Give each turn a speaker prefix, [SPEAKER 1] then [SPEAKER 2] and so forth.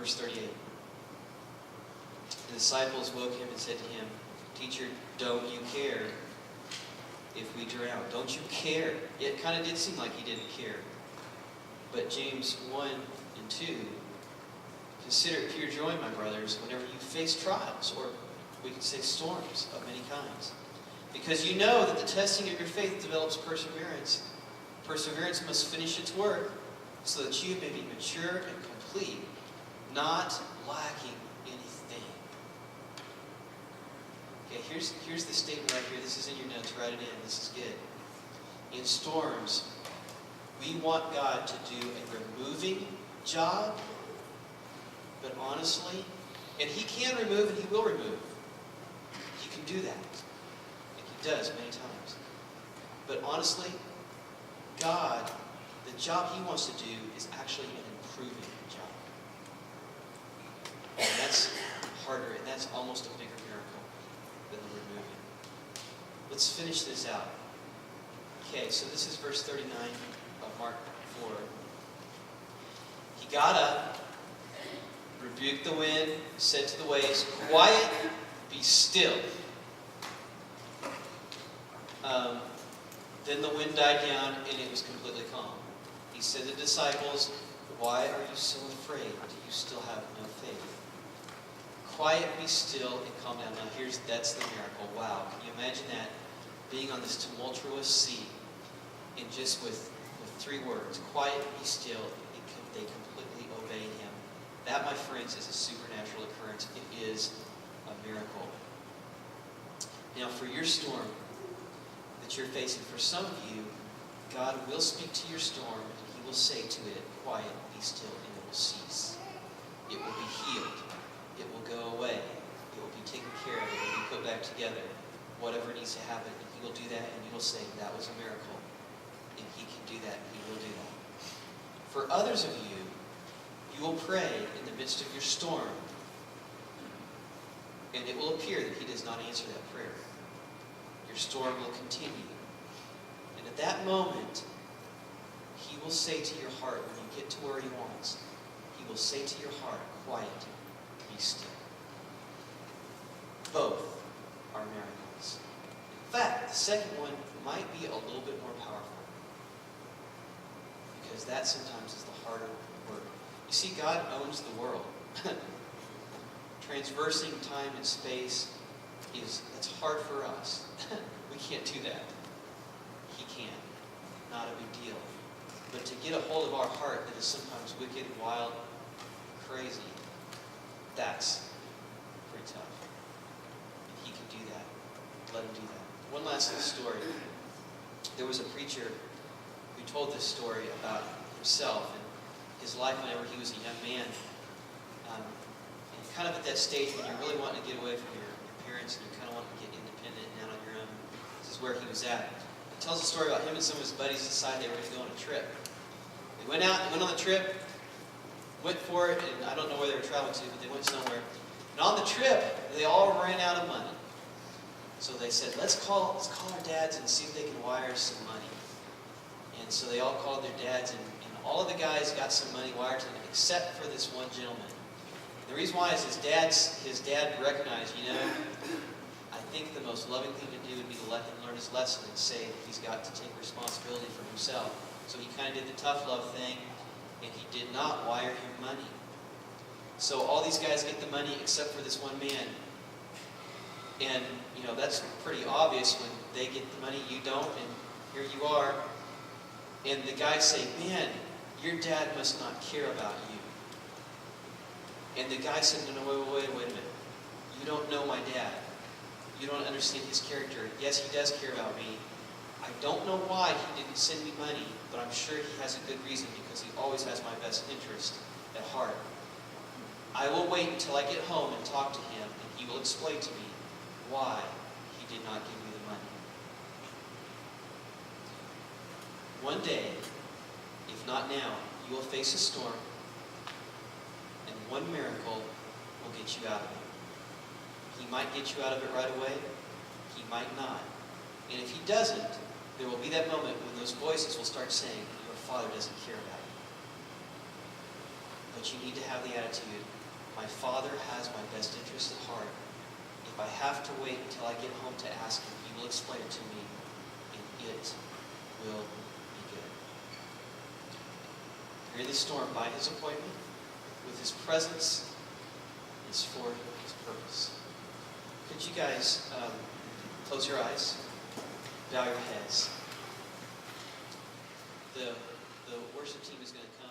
[SPEAKER 1] Verse 38. The disciples woke him and said to him, "Teacher, don't you care if we drown?" Don't you care? It kind of did seem like he didn't care. But James 1 and 2, consider it pure joy, my brothers, whenever you face trials, or we could say storms of many kinds. Because you know that the testing of your faith develops perseverance. Perseverance must finish its work, so that you may be mature and complete, not lacking anything. Okay, here's the statement right here. This is in your notes. Write it in. This is good. In storms, we want God to do a removing job, but honestly, and He can remove and He will remove. He can do that. And He does many times. But honestly, God, the job He wants to do is actually an improving job. And that's harder, and that's almost a bigger miracle than the removing. Let's finish this out. Okay, so this is verse 39 of Mark 4. He got up, rebuked the wind, said to the waves, "Quiet, be still." Then the wind died down and it was completely calm. He said to the disciples, "Why are you so afraid? Do you still have no faith?" Quiet, be still, and calm down. Now that's the miracle. Wow. Can you imagine that? Being on this tumultuous sea, and just with 3 words, quiet, be still, they completely obey Him. That, my friends, is a supernatural occurrence. It is a miracle. Now, for your storm that you're facing, for some of you, God will speak to your storm, and He will say to it, "Quiet, be still," and it will cease. It will be healed. It will go away. It will be taken care of. It will be put back together. Whatever needs to happen, and He will do that, and you will say, "That was a miracle." And He can do that, and He will do that. For others of you, you will pray in the midst of your storm, and it will appear that He does not answer that prayer. Your storm will continue. And at that moment, He will say to your heart, when you get to where He wants, He will say to your heart, "Quiet, be still." Both are miracles. In fact, the second one might be a little bit more powerful, because that sometimes is the harder work. You see, God owns the world. Transversing time and space that's hard for us. We can't do that. He can. Not a big deal. But to get a hold of our heart that is sometimes wicked, wild, crazy, that's pretty tough. And He can do that. Let Him do that. One last little story. There was a preacher who told this story about himself and his life whenever he was a young man. And kind of at that stage when you're really wanting to get away from your parents and you kind of want to get independent and out on your own. This is where he was at. He tells a story about him and some of his buddies decided they were going to go on a trip. They went out, went on the trip, went for it, and I don't know where they were traveling to, but they went somewhere. And on the trip, they all ran out of money. So they said, let's call our dads and see if they can wire us some money. And so they all called their dads, and all of the guys got some money wired to them, except for this one gentleman. And the reason why is his dad recognized, I think the most loving thing to do would be to let him learn his lesson and say that he's got to take responsibility for himself. So he kind of did the tough love thing, and he did not wire him money. So all these guys get the money except for this one man. And, that's pretty obvious. When they get the money, you don't, and here you are. And the guys say, "Man, your dad must not care about you." And the guy said, "No, wait a minute. You don't know my dad. You don't understand his character. Yes, he does care about me. I don't know why he didn't send me money, but I'm sure he has a good reason, because he always has my best interest at heart. I will wait until I get home and talk to him, and he will explain to me why he did not give me the money." One day, if not now, you will face a storm, and one miracle will get you out of it. He might get you out of it right away. He might not. And if He doesn't, there will be that moment when those voices will start saying, "Your Father doesn't care about But you need to have the attitude, my Father has my best interest at heart. If I have to wait until I get home to ask him, he will explain it to me, and it will be good. Hear the storm by his appointment, with his presence, is for his purpose. Could you guys close your eyes, bow your heads? The worship team is going to come.